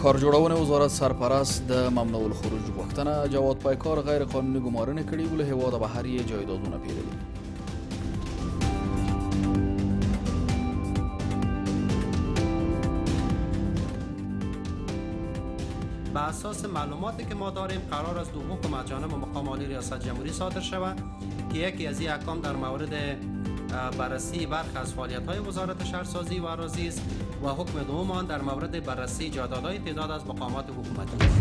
ښار جوړونې وزارت سرپرست د ممنوع الخروج غوښتنه. جواد پایکار غیر قانوني ګمارنې کړي و، له هېواده بهر یې جایدادونه پیرلي. به اساس معلوماتی که ما داریم قرار است 2 حکم از جانب مقام عالی ریاست جمهوری صادر شود که یکی از این احکام در مورد بررسی برخی از فعالیت‌های وزارت شهرسازی و اراضی است و حکم دوم آن در مورد بررسی جایدادهای تعداد از مقامات حکومتی است.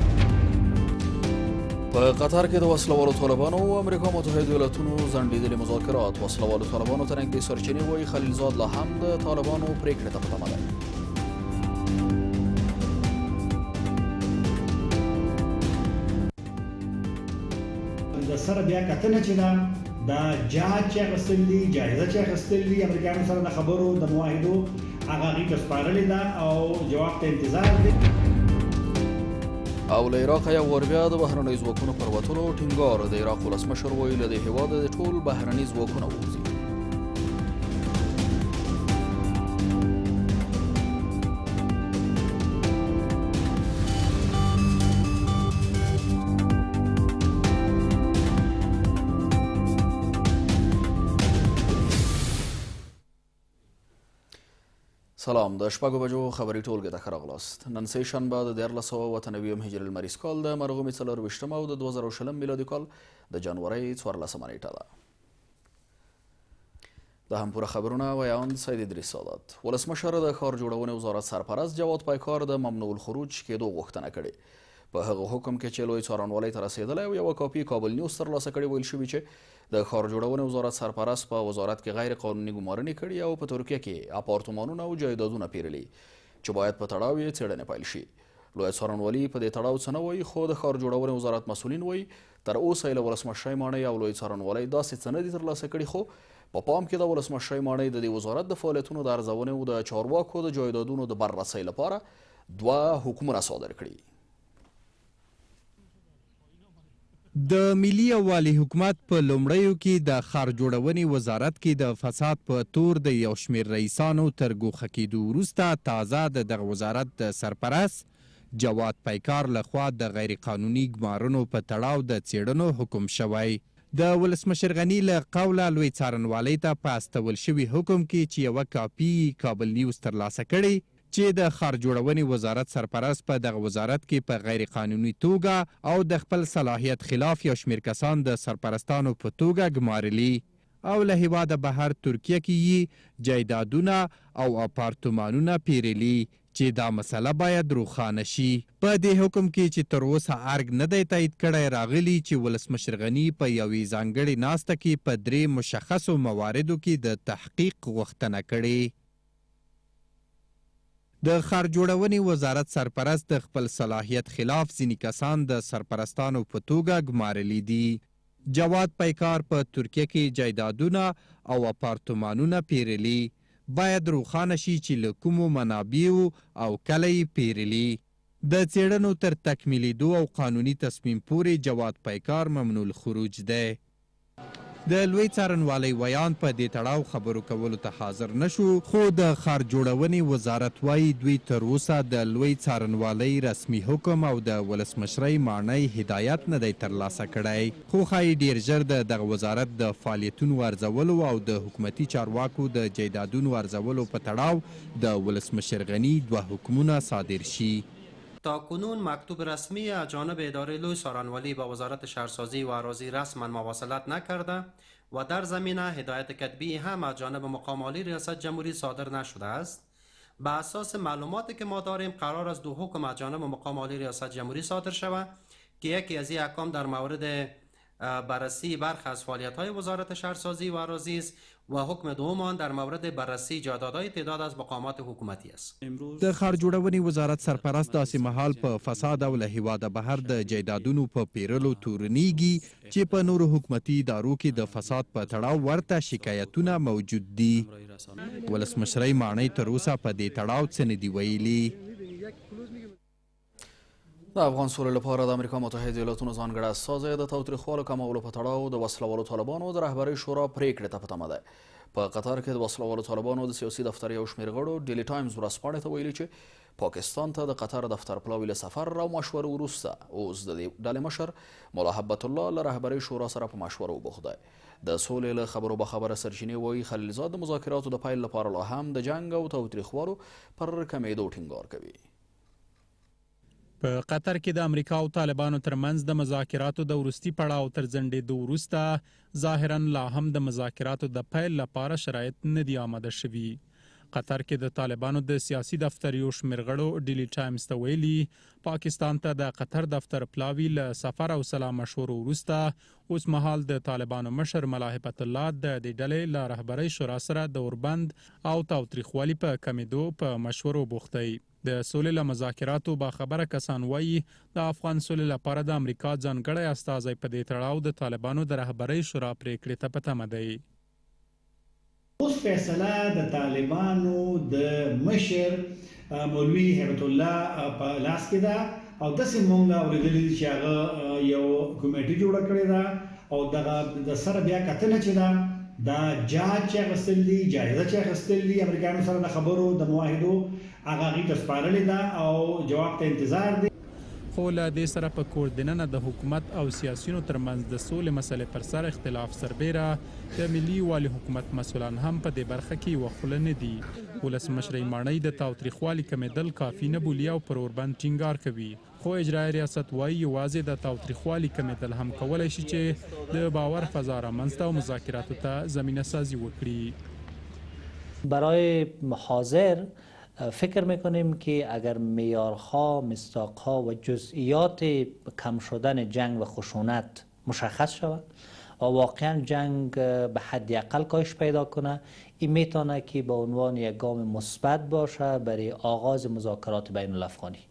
په قطر کې د وسلوالو طالبانو او امریکا متحده ایالاتونو ځنډېدلي مذاکرات. وسلوالو طالبانو ته نږدې سرچینې وایي خلیلزاد لا هم د طالبانو پرېکړې ته په تمه دی. د سره بیا کتنه چې دا جاج چې اخیستل دي، جایزه چې اخیستل دي امریکایانو سره د خبرو د معاهدو هغه هغې ته سپارلې ده او جواب ته انتظار دی. او له عراقه یو وار بیا د بهرنیو ځواکونو پر وتلو ټینګار. د عراق ولسمشر وایي له دې هېواده د ټول بهرني ځواکونه ووځي. سلام، د شپږو بجو خبري ټولګې ته ښه راغلاست. نن سه شنبه د 1499 هجري لمریز کال د مرغومي 24 او د 2020 میلادي کال د جنورۍ 14 نیټه ده. د هم پوره خبرونه ویاند سید ادریس سادات. ولسمشر د ښار جوړونې وزارت سرپرست جواد پایکار د ممنوع الخروج کېدو غوښتنه کړې. په هغه حکم کې چې لوی څارنوالۍ ته رسېدلی او یوه کاپي کابل نیوز ترلاسه کړې ویل شوي چې د ښار جوړونې وزارت سرپرست په وزارت کې غیر قانوني ګمارنې کړي او په ترکیه کې اپارتمانونه او جایدادونه پیرلي چې باید په تړاو یې څېړنې پیل شي. لوی څارنوالي په دې تړاو څه نه وایي، خو د ښار جوړونې وزارت مسؤلین وایي تر اوسه یې له ولسمشرۍ ماڼۍ او لوی څارنوالۍ داسې څه نه دي ترلاسه کړي، خو په پام کې د ولسمشرۍ ماڼۍ د دې وزارت د فعالیتونو د ارزونې او د چارواکو د جایدادونو د بررسۍ لپاره 2 حکمونه صادر کړي. د ملي یووالي حکومت په لومړیو کې د ښار جوړونې وزارت کې د فساد په تور د یو شمېر رئیسانو تر ګوښه کېدو وروسته تازه د دغه وزارت د سرپرست جواد پایکار لخوا د غیر قانوني ګمارنو په تړاو د څېړنو حکم شوی. د ولسمشر غني له قوله لوی څارنوالۍ ته په استول شوي حکم کې چې یوه کاپي کابل نیوز ترلاسه کړې چې د ښار جوړونې وزارت سرپرست په دغه وزارت کې په غیر قانوني توګه او د خپل صلاحیت خلاف یو شمېر کسان د سرپرستانو په توګه ګمارلي او له هېواده بهر ترکیه کې یې جایدادونه او اپارتمانونه پیرلي چې دا مسله باید روښانه شي. په دې حکم کې چې تر اوسه ارګ نه دی تایید کړی راغلي چې ولسمشر غني په یوې ځانګړې ناسته کې په 3 مشخصو مواردو کې د تحقیق غوښتنه کړې. د ښار جوړونې وزارت سرپرست د خپل صلاحیت خلاف ځینې کسان د سرپرستانو په توګه ګمارلي دي. جواد پایکار په ترکیه کې جایدادونه او اپارتمانونه پیرلي. باید روښانه شي چې له کومو منابعو او کله یې پیرلي. د څېړنو تر تکمیلېدو او قانوني تصمیم پورې جواد پایکار ممنوع الخروج دی. د لوی څارنوالۍ ویان په دې تړاو خبرو کولو ته حاضر نشو، خو د ښار جوړونې وزارت وایي دوی تر اوسه د لوی څارنوالۍ رسمي حکم او د ولسمشرۍ ماڼۍ هدایت نه دی ترلاسه کړی، خو ښایي ډیر ژر د دغه وزارت د فعالیتونو ارزولو او د حکومتي چارواکو د جایدادونو ارزولو په تړاو د ولسمشر غني 2 حکمونه صادر شي. تا کنون مکتوب رسمی از جانب اداره لوی څارنوالی با وزارت شهرسازی و اراضی رسما مواصلت نکرده و در زمینه هدایت کتبی هم از جانب مقام عالی ریاست جمهوری صادر نشده است. به اساس معلوماتی که ما داریم قرار است 2 حکم از جانب مقام عالی ریاست جمهوری صادر شود که یکی از این احکام در مورد بررسی برخی از فعالیت‌های وزارت شهرسازی و اراضی است و حکم دوم آن در مورد بررسی جایدادهای تعداد از مقامات حکومتی است. د ښار جوړونې وزارت سرپرست داسې مهال په فساد او له هېواده بهر د جایدادونو په پیرلو تورنیږي چې په نورو حکومتي ادارو کې د فساد په تړاو ورته شکایتونه موجود دي. ولسمشرۍ ماڼۍ تر اوسه په دې تړاو څه نه دي ویلي. د افغان سولې لپاره د امریکا متحده ایالاتونو ځانګړی استازی د تاوتریخوالو کمولو په تړاو د وسلوالو طالبانو د رهبرۍ شورا پریکړې ته په تمه دی. په قطر کې د وسلوالو طالبانو د سیاسي دفتر یو شمېر غړو ډیلی ټایمز ورځپاڼې ته ویلي چې پاکستان ته د قطر دفتر پلاوي له سفر او مشورو وروسته اوس د دې ډلې مشر ملا حبت الله له رهبرۍ شورا سره په مشورو بوخت دی. د سولې له خبرو بخبره سرچینې وایي خلیلزاد د مذاکراتو د پیل لپاره لا هم د جنګ او تاوتریخوالو پر کمېدو ټینګار کوي. په قطر کې د امریکا او طالبانو ترمنځ د مذاکراتو د وروستي پړاو تر ځنډېدو وروسته ظاهرا لا هم د مذاکراتو د پیل لپاره شرایط نه دي آماده شوي. قطر کې د طالبانو د سیاسي دفتر یو شمېر غړو ډیلی ټایمز ته ویلي پاکستان ته د قطر دفتر پلاوي له سفر او سلا مشورو وروسته اوس مهال د طالبانو مشر ملا حبت الله د دې ډلې له رهبرۍ شورا سره د اوربند او تاوتریخوالي په کمېدو په مشورو بوخت دی. د سولې له مذاکراتو باخبره کسان وایي د افغان سولې لپاره د امریکا ځانګړی استازی په دې تړاو د طالبانو د رهبرۍ شورا پریکړې ته په تمه دی. اوس فیصله د طالبانو د مشر مولوي هیبت الله په لاس کې ده او داسې مونږ اورېدلي چې هغه یو کمیټه جوړه کړې ده او دغه د سره بیا کتنه چې ده دا جاج چې اخیستل دي جایزه چې اخیستل دي امریکایانو سره د خبرو د معاهدو هغه هغې ته سپارلې ده او جواب ته انتظار دی. خو له دې سره په کور دننه د حکومت او سیاسیونو ترمنځ د سولې مسلې پر سر اختلاف سربیره د ملي والي حکومت مسؤلان هم په دې برخه کې یوه خوله نه دي. ولسمشر ماڼۍ د تاوتریخوالي کمېدل کافي نه بولي او پر اوربند ټینګار کوي. خو اجرایي ریاست وایي یوازې د تاوتریخوالي کمېدل هم کولی شي چې د باور فضا رامنځته او مذاکراتو ته زمینه سازی وکړي. برای حاضر فکر میکنیم که اگر معیارها، مصداقها و جزئیات کم شدن جنگ و خشونت مشخص شود و واقعا جنگ به حد اقل کاهش پیدا کنه، این میتونه که به عنوان یک گام مثبت باشه برای آغاز مذاکرات بین الافغانی.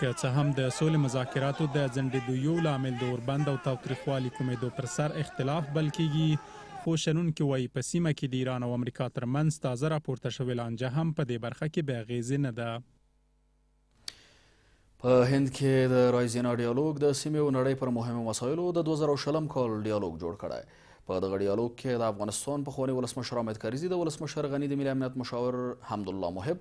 که څه هم د سولې مذاکراتو د ځنډېدو یو لامل د اوربند او تاوتریخوالي کمېدو پر سر اختلاف بل کېږي، خو شنونکي وایي په سیمه کې د ایران او امریکا ترمنځ تازه راپورته شوې لانجه هم په دې برخه کې بې اغېزې نه ده. په هند کې د رایزینا ډیالوګ د سیمې او نړۍ پر مهمو مسایلو د 2020 کال ډیالوګ جوړ کړی. په دغه ډیالوګ کې د افغانستان پخواني ولسمشر حامد کریزي، د ولسمشر غني، د ملي امنیت مشاور حمدالله محب،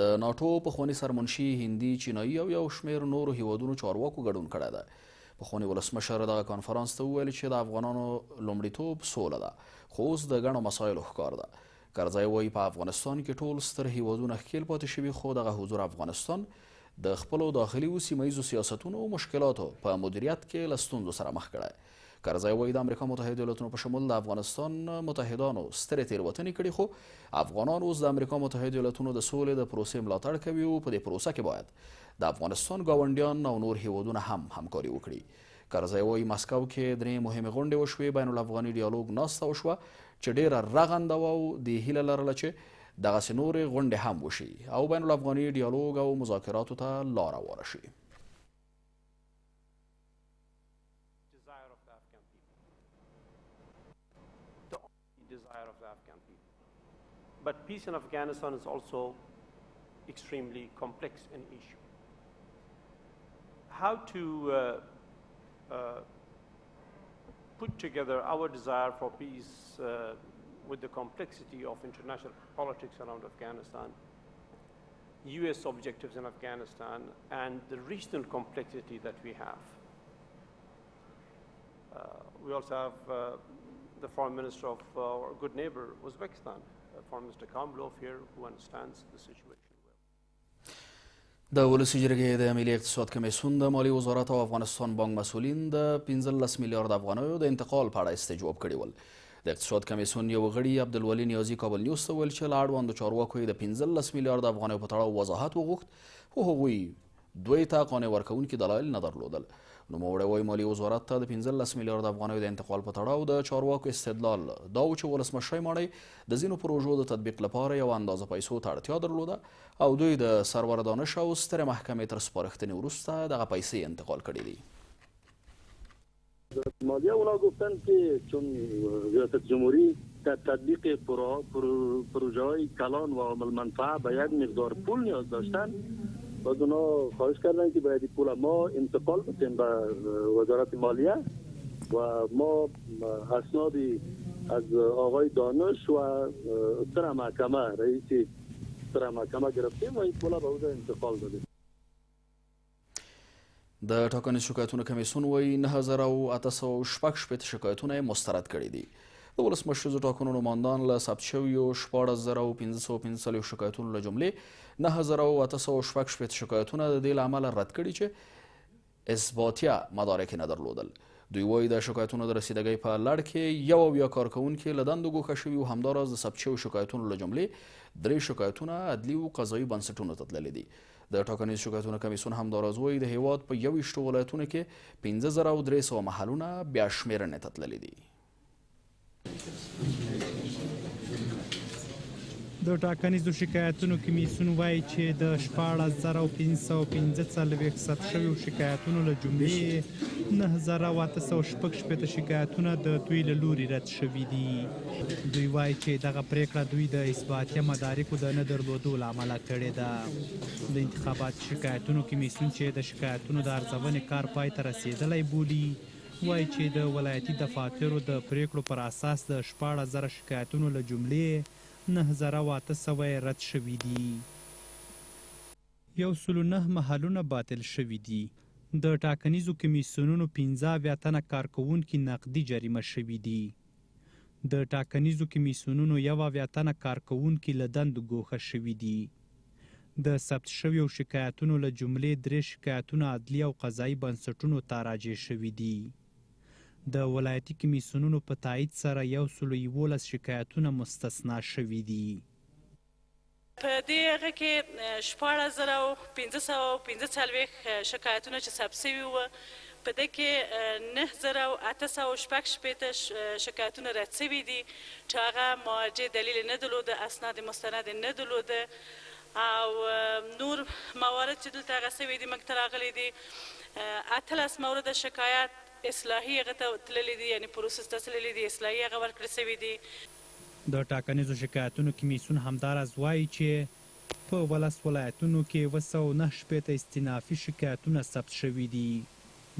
د ناټو پخواني سرمنشي هندي، چینایي او یو شمېر نورو هیوادونو چارواکو ګډون کړی دی. پخواني ولسمشر دغه کانفرانس ته وویل چې د افغانانو لومړیتوب سوله ده، خو اوس د ګڼو مسایلو ښکار ده. کرزی وایي په افغانستان کې ټول ستر هیوادونه ښکېل پاتې شوي، خو دغه حضور افغانستان د خپلو داخلي او سیمه ییزو سیاستونو او مشکلاتو په مدیریت کې له ستونزو سره مخ کړی. کرزی وایي د امریکا متحده ایالاتونو په شمول د افغانستان متحدانو سترې تېروتنې کړي، خو افغانان اوس د امریکا متحده ایالاتونو د سولې د پروسې ملاتړ کوي او په دې پروسه کې باید د افغانستان ګاونډیان او نور هیوادونه هم همکاري وکړي. کرزی وایي مسکو کې 3 مهمې غونډې وشوې، بین الافغاني ډیالوګ ناسته وشوه چې ډېره رغنده وه او د هیله لرله چې دغسې نورې غونډې هم وشي او بین الافغاني ډیالوګ او مذاکراتو ته لاره واره شي. But peace in Afghanistan is also extremely complex an issue. How to put together our desire for peace with the complexity of international politics around Afghanistan, US objectives in Afghanistan, and the regional complexity that we have. We also have the Foreign Minister of our good neighbor, Uzbekistan, Foreign Minister Kamlov here, who understands the situation well. د ولسي جرګې د ملي اقتصاد کمیسیون د مالی وزارت او افغانستان بانک مسؤلین د 15 میلیارد افغانیو د انتقال په اړه استجواب کړي ول. د اقتصاد کمیسیون یو غړي عبدالولي نیازي کابل نیوز ته ویل چې له اړوندو چارواکو یې د 15 میلیارد افغانیو په تړاو وضاحت وغوښت، خو هغوی دوی ته قانع ورکوونکي دلایل نه درلودل. نوموړی وایي مالي وزارت ته د 15 میلیارد افغانیو د انتقال په تړاو د چارواکو استدلال دا و چې ولسمشر ماڼۍ د ځینو پروژو د تطبیق لپاره یوه اندازه پیسو ته اړتیا درلوده او دوی د سرور دانش او سترې محکمې تر سپارښتنې وروسته دغه پیسې انتقال کړي دي. مالیه اونا گفتن که چون ریاست جمهوری در تطبیق پروژه های کلان و عامل منفعه به یک مقدار پول نیاز داشتن از اونا خواهش کردن که باید پول ما انتقال بکنیم به وزارت مالیه و ما اسنادی از آقای دانش و سر محکمه رئیس سر محکمه گرفتیم و این پول به او انتقال دادیم. د ټاکنیز شکایتونو کمیسیون وایي 9866 شکایتونه مسترد کړي دي. د ولسمشریزو ټاکنو نوماندان له ثبت شویو 14545 شکایتونو له جملې 9866 شکایتونه د دې له امله رد کړي چې اثباتیه مدارک نه درلودل. دوی وایي د شکایتونو د رسیدګۍ په لړ کې یو اویا کارکوونکي له دندو ګوښه شوي او همداراز د ثبت شویو شکایتونو له جملې 3 شکایتونه عدلي او قضایي بنسټونو ته تللي دي. د ټاکنیز شکایتونو کمیسیون همداراز وایي د هیواد په 21 ولایتونو کې 15300 محلونه بیا شمېرنې ته تللي دي. د ټاکنیزو شکایتونو کمیسیون وایي چې د 14545 ثبت شویو شکایتونو له جملې 9866 شکایتونه د دوی له لوري رد شوي دي. دوی وایي چې دغه پریکړه دوی د اثباتیه مدارکو د نه درلودو له امله کړې ده. د انتخاباتي شکایتونو کمیسیون چې د شکایتونو د ارزونې کار پای ته رسېدلی بولي وایي چې د ولایتي دفاترو د پریکړو پر اساس د 16000 شکایتونو له جملې 9800 رد شوي دي. 109 محلونه باطل شوي دي. د ټاکنیزو کمیسیونونو 15 تنه کارکوونکي نقدي جریمه شوي دي. د ټاکنیزو کمیسیونونو 1 تنه کارکوونکي له دندو ګوښه شوي دي. د ثبت شویو شکایتونو له جملې 3 شکایتونه عدلي او قضایي بنسټونو ته راجع شوي دي. د ولایتي کمیسیونونو په تایید سره 111 شکایتونه مستثنا شوي دي. په دې هغه کې 14545 شکایتونه چې ثبت شوي وو په دې کې 9866 شکایتونه رد شوي دي چې هغه مرجع دلیل نه درلوده، اسناد مستند نه درلوده او نور موارد چې دلته هغه شوي دي موږ ته راغلي دي. 18 مورد شکایت اصلاحي هغه ته تللي دي، یعنې پروسس ته تللي دي، اصلاحي هغه ورکړل شوي دي. د ټاکنیزو شکایتونو کمیسیون همداراز وایي چې په 12 ولایتونو کې 209 استینافي شکایتونه ثبت شوي دي.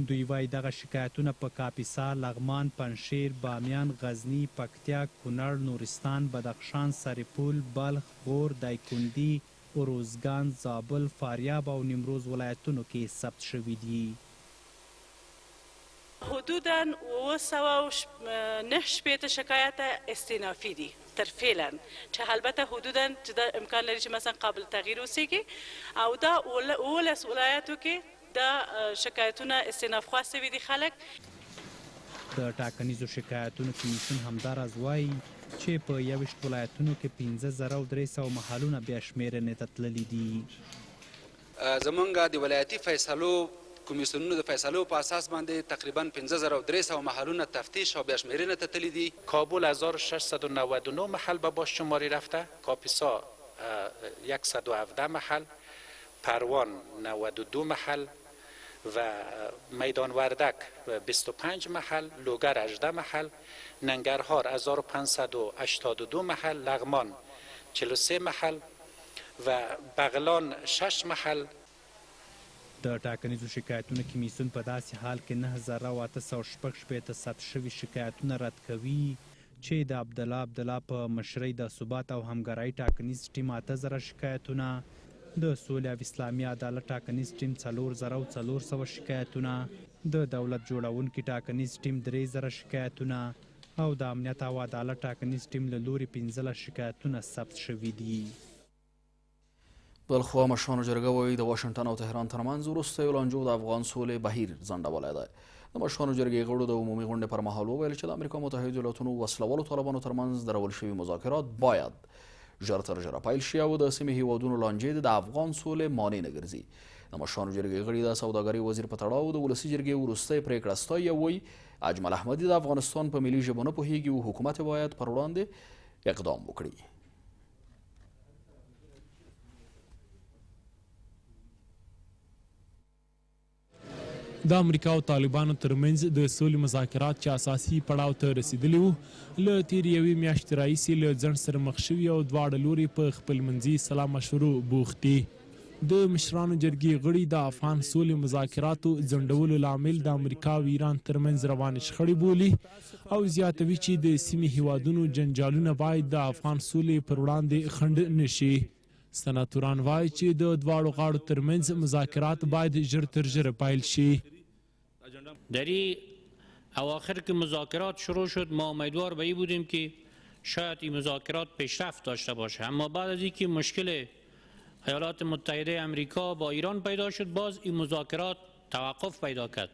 دوی وایي دغه شکایتونه په کاپیسا، لغمان، پنجشیر، بامیان، غزني، پکتیا، کونړ، نورستان، بدخشان، سرپل، بلخ، غور، دایکندي، اروزګان، زابل، فاریاب او نیمروز ولایتونو کې ثبت شوي دي. حدوداً 9 شکایت استینافی دي تر فعلا چې البته حدوداً چې دا امکان لري چې مثلا قابل تغییر اوسیږي او دا 18 ولایتو کې دا شکایتونه استیناف خوا شوي دي خلک. د ټاکنیزو شکایتونو کمیسیون همداراز وایي چې په 21 ولایتونو کې 15300 محلونه بیا شمېرنې ته تللي دي. زمونږ د ولایتي فیصلو کمیسیونونو د فیصلو په اساس باندې تقریبا 15300 محلونه تفتیش و بیا شمېرنې ته تللي دي. کابل 1699 محل به باز شماری رفته، کاپیسا 117 محل، پروان 92 محل و میدان وردک 25 محل، لوگر 18 محل، ننگرهار 1582 محل، لغمان 43 محل و بغلان 6 محل. د ټاکنیزو شکایتونو کمیسیون په داسې حال کې 9866 ثبت شوي شکایتونه رد کوي چې د عبدالله په مشرۍ د ثبات او همکارۍ ټاکنیز ټیم 8000 شکایتونه، د سولې او اسلامي عدالت ټاکنیز ټیم 4400 شکایتونه، د دولت جوړونکي ټاکنیز ټیم 3000 شکایتونه او د امنیت او عدالت ټاکنیز ټیم له لوري 15 شکایتونه ثبت شوي دي. بل خوا مشرانو جرګه وایي د واشنګټن او تهران ترمنځ وروستی لانجو د افغان سولې بهیر ځنډولی دی. د مشرانو جرګې غړو د عمومي غونډې پر مهال وویل چې د امریکا متحده ایالاتونو وسلوالو طالبانو ترمنځ درول شوي مذاکرات باید ژر تر ژره پیل شي او د سیمې هیوادونو لانجې د افغان سولې مانع نه ګرځي. د مشرانو جرګې غړي د سوداګرۍ وزیر په تړاو د ولسي جرګې وروستۍ پرېکړه ستایي او وایي اجمل احمدي د افغانستان په ملي ژبو نه پوهیږي او حکومت باید پر وړاندې اقدام وکړي. د امریکا او طالبانو ترمنځ د سولې مذاکرات چې اساسي پړاو ته رسیدلي وو له تېرې یوې میاشتې راهیسې له ځنډ سره مخ شوي او دواړه لوري په خپلمنځي سلا مشورو بوخت دي. د مشرانو جرګې غړي د افغان سولې مذاکراتو ځنډولو لامل د امریکا او ایران ترمنځ روانې شخړې بولي او زیاتوي چې د سیمې هیوادونو جنجالونه باید د افغان سولې پر وړاندې خنډ نشي. سناتوران وایي چې د دواړو غاړو ترمنځ مذاکرات باید ژر تر ژره پیل شي. در اواخر که مذاکرات شروع شد ما امیدوار به این بودیم که شاید این مذاکرات پیشرفت داشته باشه، اما بعد از اینکه مشکل ایالات متحده امریکا با ایران پیدا شد باز این مذاکرات توقف پیدا کرد.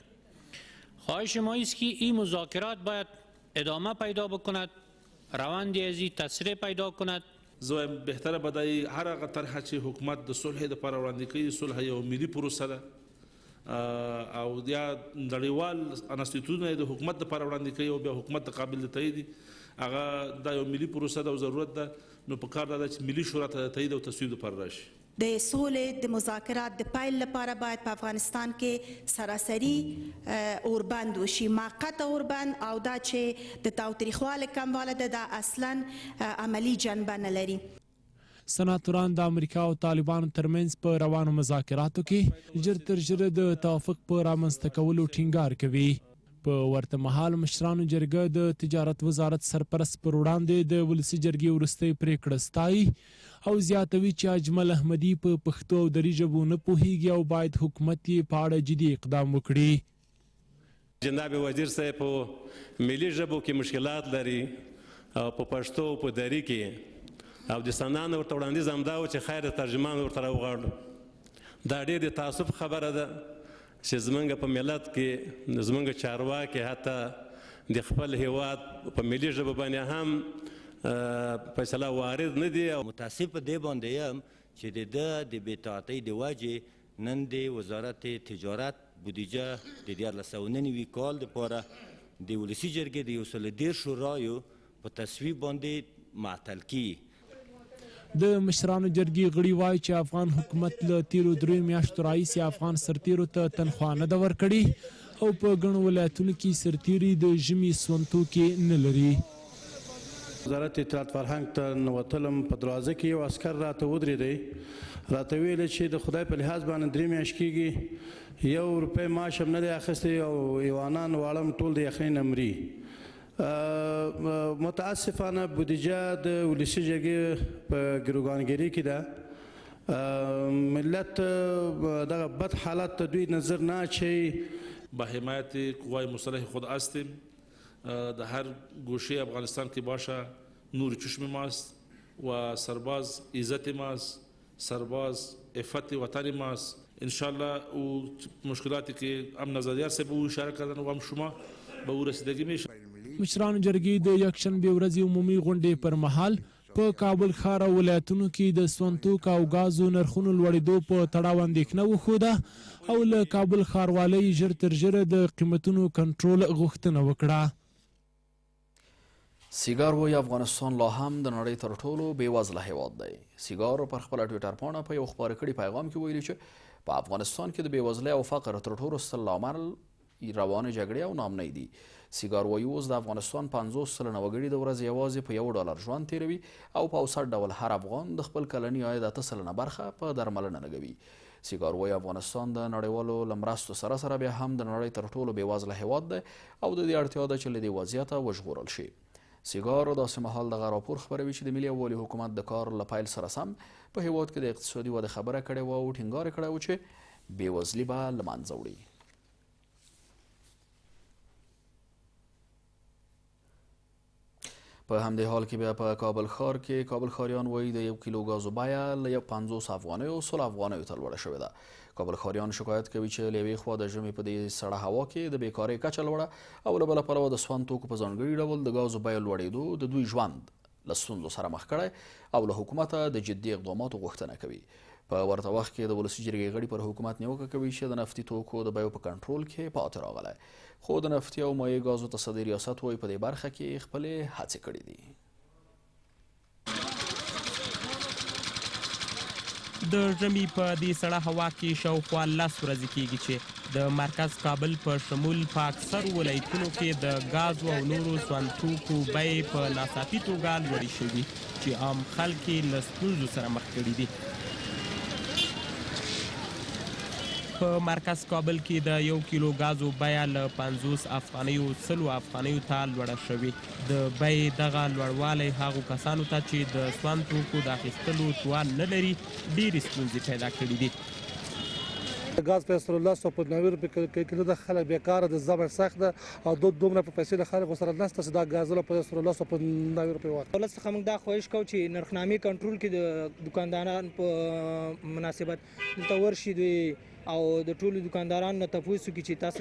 خواهش ما است که این مذاکرات باید ادامه پیدا بکند، روندی از این تسریع پیدا کند. زه بهتره به دی هر هغه طرحه چې حکومت د صلح دپاره وړاندې کوي صلح یو ملي پروسه ده او یا نړیوال انسټیټیوټونه یې د حکومت دپاره وړاندې کوي او بیا حکومت د قابل د تایید دي هغه دا یو ملي پروسه ده او ضرورت ده نو په کار ده چې ملي شورا ته د تایید او تصویب دپاره راشي. د سولې د مذاکرات د پیل لپاره باید په افغانستان کې سراسري اوربند وشي، موقت اوربند، او دا چې د تاوتریخوالي کمواله ده دا اصلا عملی جنبه نه لري. سناتوران د امریکا او طالبانو ترمنځ په روانو مذاکراتو کې ژر تر ژره د توافق په رامنځته کولو ټینګار کوي. په ورته مهال مشرانو جرګه د تجارت وزارت سرپرست پر وړاندې د ولسي جرګې وروستۍ پریکړه ستایي او زیاتوي چې اجمل احمدي په پښتو او دري ژبو نه پوهیږي او باید حکومت یې په اړه جدي اقدام وکړي. جناب وزیر صاحب په ملي ژبو کې مشکلات لري او په پښتو او په دري کې او د سنانو ورته وړاندیز همدا و چې خیر ترجمان ورته راوغواړو. دا ډېر د تاسف خبره ده چې زمونږ په ملت کې زمونږ چارواکي حتی د خپل هیواد په ملي ژبه باندې هم فیصله وارد نه دي. متاسف په دې باندې یم چې د ده د بېطاعتۍ د وجې نن د وزارت تجارت بودیجه د 2019 کال دپاره د ولسي جرګې د 130 رایو په تصویب باندې معطل کیږي. د مشرانو جرګې غړي وایي چې افغان حکومت له تیرو 3 میاشتو راهیسې افغان سرتیرو ته تنخوا نه ده ورکړې او په ګڼو ولایتونو کې سرتیري د ژمي سون توکي نه لري. وزارت اطلاعات فرهنګ ته ننوتلم په دروازه کې یو عسکر راته ودرېدی راته ویل چې د خدای په لحاظ باندې 3 میاشت کېږي 1 روپۍ معاش هم نه دی اخیستی او ایوانان واړه ټول د یخنۍ نه مري. متاسفانه بودیجه د ولسي جرګې په ګروګانګري کې ده. ملت دغه بد حالت ته دوی نظر نه اچوي. با حمایت قوای مسلح خود هستیم. در هر گوشه افغانستان که باشه نور چشم ماست و سرباز عزت ماست، سرباز عفت وطن ماست. انشالله او مشکلاتی که هم نظریه سے به او اشاره کردن و هم شما به او رسیدگی میشه. مشرانو جرګې د یکشنبې ورځې عمومي غونډې پر مهال په کابل ښار او ولایتونو کې د سون توکو او غازو نرخونو لوړېدو په تړاو اندېښنه وښوده او له کابل ښاروالۍ ژر تر ژره د قیمتونو کنټرول غوښتنه وکړه. سیګار وایي افغانستان لا هم د نړۍ تر ټولو بېوزله هیواد دی. سیګار پر خپله ټویټر پاڼه په یو خپاره کړي پیغام کې ویلي چې په افغانستان کې د بېوزلۍ او فقر تر ټولو ستر لامل روانې جګړې او ناامنۍ دي. سیګار وایي اوس د افغانستان 50 سلنه وګړي د ورځې یوازې په $1 ژوند تیروي او په اوسط ډول هر افغان د خپل کلني عاید 8 سلنه برخه په درملنه لګوي. سیګار وایي افغانستان د نړیوالو له مرستو سره سره بیا هم د نړۍ تر ټولو بېوزله هیواد دی او د دې اړتیا ده چې له دې وضعیته وژغورل شي. سیګار داسې مهال دغه راپور خپروي چې د ملي یووالي حکومت د کار له پیل سره سم په هیواد کې د اقتصادي ودې خبره کړې وه او ټینګار یې کړی و چې بېوزلي به له منځه وړي. په همدې حال کې بیا په کابل ښار کې کابل ښاریان وایي د 1 کیلو ګازو بیه له 50 افغانیو 100 افغانیو ته لوړه شوې ده. کابل ښاریان شکایت کوي چې له یوې خوا د ژمي په دې سړه هوا کې د بیکارۍ کچه لوړه او له بله پلوه د سون توکو په ځانګړي ډول د ګازو بیه لوړېدو د دوی ژوند له ستونزو سره مخ کړی او له حکومته د جدي اقداماتو غوښتنه کوي. په ورته وخت کې د ولسي جرګې غړي پر حکومت نیوکه کوي چې د نفتي توکو د بیو په کنټرول کې پاتې راغلی، خو د نفتي او مایع ګازو تصدي ریاست وایي په دې برخه کې خپلې هڅې کړې دي. د ژمي په دې سړه هوا کې شاوخوا 10 ورځې کېږي چې د مرکز کابل په شمول په اکثر ولایتونو کې د ګازو او نورو سون توکو بیې په ناڅاپي توګه لوړې شوي چې عام خلک یې له ستونزو سره مخ کړي دي. په مرکز کابل کې د 1 کیلو ګازو بیه له 50 افغانیو 100 افغانیو ته لوړه شوې. د بیې دغه لوړوالی هغو کسانو ته چې د سون توکو د اخیستلو توان نه لري ډېرې ستونزې پیدا کړي دي. ګاز په 1390 روپۍ کیلو د خلک بیکاره د زبر سخت ده او دومره په پیسې له خلکو سره نشته چې دا ګازونه په 1390 روپۍ واخلي. دولت څخه موږ دا خواهش کوو چې نرخنامې کنټرول کړي د دکاندارانو په مناسبت دلته ورشي دوی او د ټولو دکاندارانو نه تپوس وکړي چې تاسو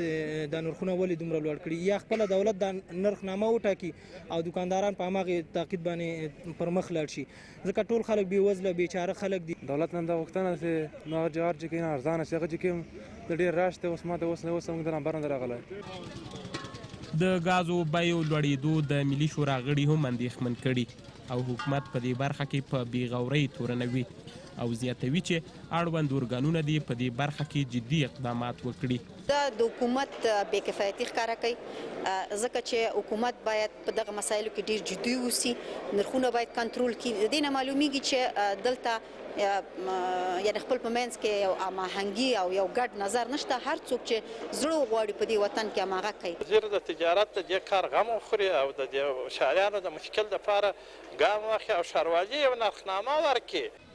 دا نرخونه ولې دومره لوړ کړي یا خپله دولت دا نرخنامه وټاکي او دکانداران په هماغې تعقیب باندې پر مخ لاړ شي ځکه ټول خلک بېوزله بیچاره خلک دي. دولت نه دا غوښتنه چې نو هغه چې کوي ارزانه شي هغه چې کوم د ډېر راش دی اوس ما ته اوس موږ د نمبر نه راغلی. د ګازو بیو لوړېدو د ملي شورا غړي هم اندېښمن کړي او حکومت په دې برخه کې په بېغورۍ تورنوي او زیاتوي چې اړوند ارګانونه دې په دې برخه کې جدي اقدامات وکړي. دا د حکومت بې کفایتي ښکاره کوي ځکه چې حکومت باید په دغه مسایلو کې ډېر جدي اوسي، نرخونه باید کنټرول کړي. د دې نه معلومیږي چې دلته یعنې خپل په منځ کې یو هماهنګي او یو ګډ نظر نشته. هر څوک چې زړه غواړي په دې وطن کې هماغه کوي. وزیر د تجارت د دې کار غم وخوري او د دې شاریانو د مشکل دپاره ګام واخلي او ښاروالي یو نرخنامه ورکړي.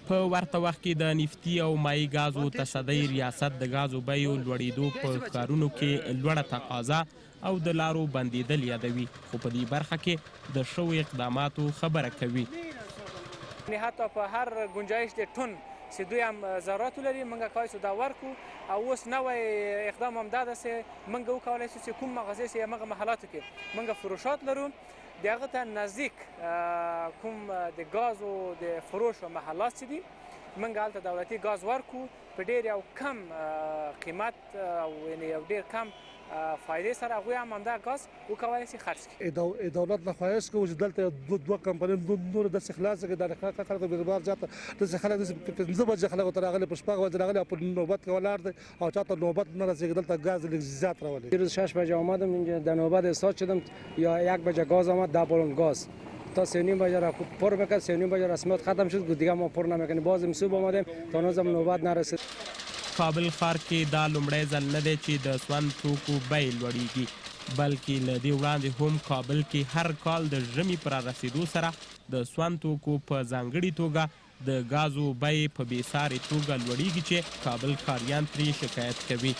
په ورته وخت کې د نفتي او مایع ګازو تصدۍ ریاست د ګازو بیو لوړېدو په ښارونو کې لوړه تقاضا او د لارو بندېدل یادوي، خو په دې برخه کې د شویو اقداماتو خبره کوي. حتی په هر گنجایش د ټن چې دوی هم ضرورت لري موږ کولی شو دا ورکړو او اوس نوی اقدام هم دا ده چې موږ وکولی شو چې کوم مغازې چې همغه محلاتو کې موږ فروشات لرو د هغه ته نزدیک کوم د ګازو د فروش و محلات چې دي موږ هلته دولتي ګاز ورکړو په ډېر یو کم قیمت او یعنې یو ډېر کم فایدې سره هغوی هم همدا ګاز وکولی شي خرڅ کړي. دولت نه خواهش کوو چې دلته دوه کمپنۍ نور داسې خلاصه کړي د خلکو بېروزګار زیاته داسې خلک داسې 15 بجې خلکو ته راغلي په شپږ بجې راغلي او په نوبت کې ولاړ دی او چاته نوبت نه رسېږي دلته ګاز لږ زیات راولي. دیروز 6 بجه آمدم اینجا در نوبت استاد شدم یا 1 بجه گاز آمد 10 بالون گاز تا 3:30 بجه را پر میکرد 3:30 بجه رسمیت ختم شد دیگه ما پر نمیکنیم باز صبح آمدیم تا هنوزم نوبت نرسید. کابل ښار کې دا لومړی ځل نه دی چې د سون توکو بیې لوړېږي بلکې له دې وړاندې هم کابل کې هر کال د ژمي په رارسېدو سره د سون توکو په ځانګړې توګه د ګازو بیې په بېسارې توګه لوړېږي چې کابل ښاریان ترې شکایت کوي.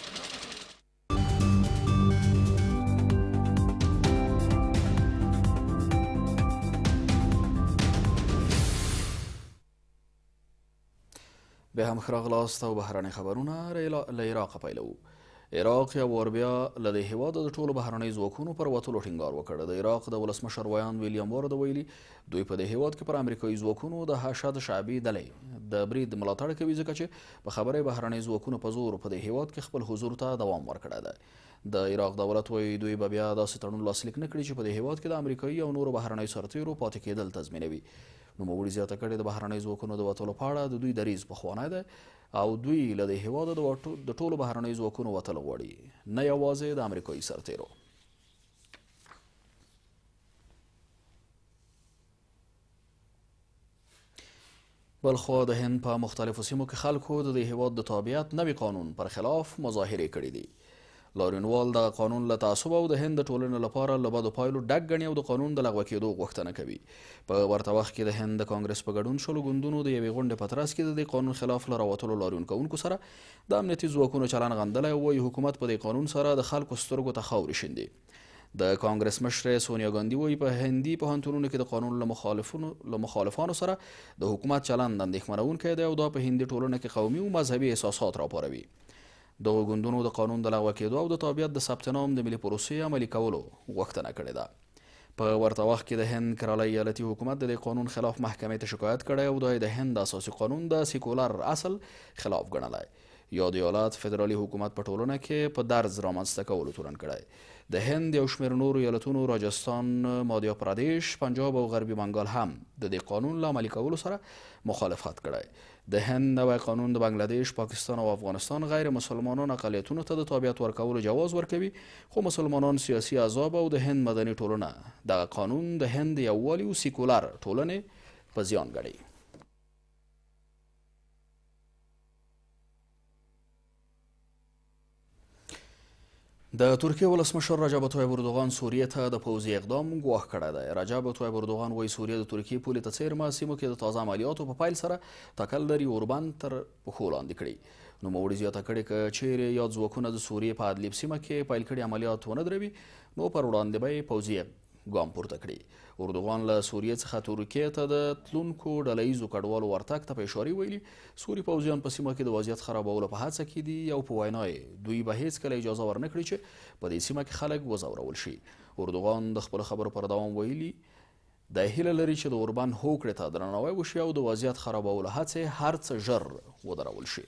به هم ښه راغلاست او بهرني خبرونه له عراقه پیلوو. عراق یو وار بیا له دې هېواده د ټولو بهرنیو ځواکونو پر وتلو ټینګار وکړ. د عراق د ولسمشر ویان ویلیام وارد ویلي دوی په دې هېواد کې پر امریکایي ځواکونو د حشد شعبي ډلې د برید ملاتړ کوي ځکه چې په خبره بهرني ځواکونو په زور په دې هېواد کې خپل حضور ته دوام ورکړی دی. د عراق دولت وایي دوی به بیا داسې تړون لاسلیک نه کړي چې په دې هېواد کې د امریکایي او نورو بهرنیو سرتیرو پاتې کېدل تضمینوي. نوموړي زیاته کړې د بهرنیو ځواکونو د وتلو په اړه د دوی دریځ پخوانی دی او دوی له دې هېواده د ټولو بهرنیو ځواکونو وتل غواړي، نه یوازې د امریکایي سرتیرو. بلخوا د هند په مختلفو سیمو کې خلکو د دې هېواد د تابعیت نوي قانون پر خلاف مظاهرې کړي دي. لارینوال دغه قانون له تعصب او د هند د ټولنې لپاره له بدو پایلو ډک ګڼي او د قانون د لغوه کېدو غوښتنه کوي. په ورته وخت کې د هند د کانګرس په ګډون شلو ګوندونو د یوې غونډې په ترڅ کې د دې قانون خلاف له راوتلو لاریون کوونکو سره د امنیتي ځواکونو چلن غندلی او وایي حکومت په دې قانون سره د خلکو سترګو ته خاورې شیندي. د کانګرس مشر سونیا ګاندي وایي په هندي پوهنتونونو کې د قانون له مخالفانو سره د حکومت چلند اندېښمنونکی دی او دا په هندي ټولنه کې قومي او مذهبي احساسات راپاروي. دغو ګوندونو د قانون د لغوه کېدو او د تابعیت د ثبت نام د ملي پروسې عملي کولو غوښتنه کړې ده. په ورته وخت کې د هند کرالی ایالتي حکومت د دې قانون خلاف محکمې ته شکایت کړی او دا د هند اساسي قانون د سیکولر اصل خلاف ګڼلی. یاد ایالت فدرالي حکومت په ټولنه کې په درز رامنځته کولو تورن کړی. د هند یو شمېر نورو ایالتونو راجستان، مادیا پردیش، پنجاب او غربي بنګال هم د دې قانون له عملي کولو سره مخالفت کړی. د هند نوی قانون د بنګلادیش، پاکستان او افغانستان غیر مسلمانان اقلیتونو ته د تابعیت ورکولو جواز ورکوي، خو مسلمانان سیاسي احزاب او د هند مدني ټولنه دغه قانون د هند یووالي او سیکولر ټولنې په زیان ګڼي. د ترکیه ولسمشر رجب طیب اردوغان سوریې ته د پوځي اقدام ګواښ کړی دی. رجب طیب اردوغان وایي سوریه د ترکیې پولې ته څیرمه سیمو کې د تازه عملیاتو په پیل سره ټکل لري اوربند تر پښو لاندې کړي. نوموړي زیاته کړې که چیرې یاد ځواکونه د سوریې په ادلیب سیمه کې پیل کړي عملیات ونه دروي نو پر وړاندې به یې پوځي ګام پورته کړي. اردوغان له سوریې څخه ترکیې ته د تلونکو ډله ییزو کډوالو ورتګ ته په اشارې ویلي سوري پوځیان په سیمه کې د وضعیت خرابولو په هڅه کې دي او په وینا یې دوی به هیڅکله اجازه ورنه کړي چې په دې سیمه کې خلک وځورول شي. اردوغان د خپلو خبرو پر دوام ویلي د هیله لري چې د اوربند هوکړې ته درناوی وشي او د وضعیت خرابولو هڅې هر څه ژر ودرول شي.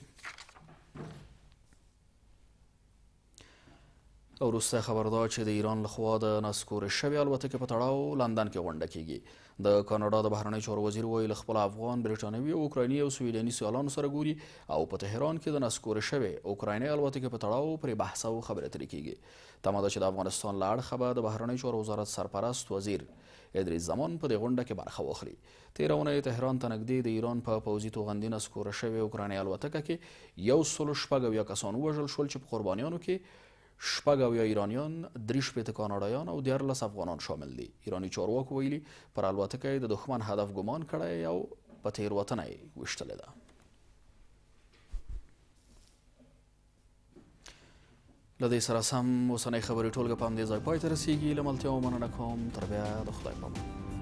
او وروستی خبر دا چې د ایران لخوا د نسکورې شوې الوتکې په تړاو لندن کې غونډه کیږي. د کاناډا د بهرنۍ چارو وزیر وایي له خپل افغان بریټانوي او اوکرایني او سویډني سیالانو سره ګوري او په تهران کې د نسکورې شوې اوکرایني الوتکې په تړاو پرې بحث او خبرې اترې کیږي. تمه ده چې د افغانستان له اړخه به د بهرنۍ چارو وزارت سرپرست وزیر ادریس زمان په دې غونډه کې برخه واخلي. تېره اونۍ تهران ته نږدې د ایران په پوځي توغندي نسکوره شوې اوکرایني الوتکه کې 160 کسان ووژل شول چې په قربانیانو کې 80 ایرانیان، 3 کاناډایان او 14 افغانان شامل دي. ایرانی چارواکو ویلي پر الوتکه یې د دښمن هدف ګمان کړی او په تېروتنه یې ویشتلې ده. له دې سره سم اوسنۍ خبرې ټولګه په همدې ځای پای ته رسیږي. له ملتیا مننه کوم. تر بیا د خدای په امان.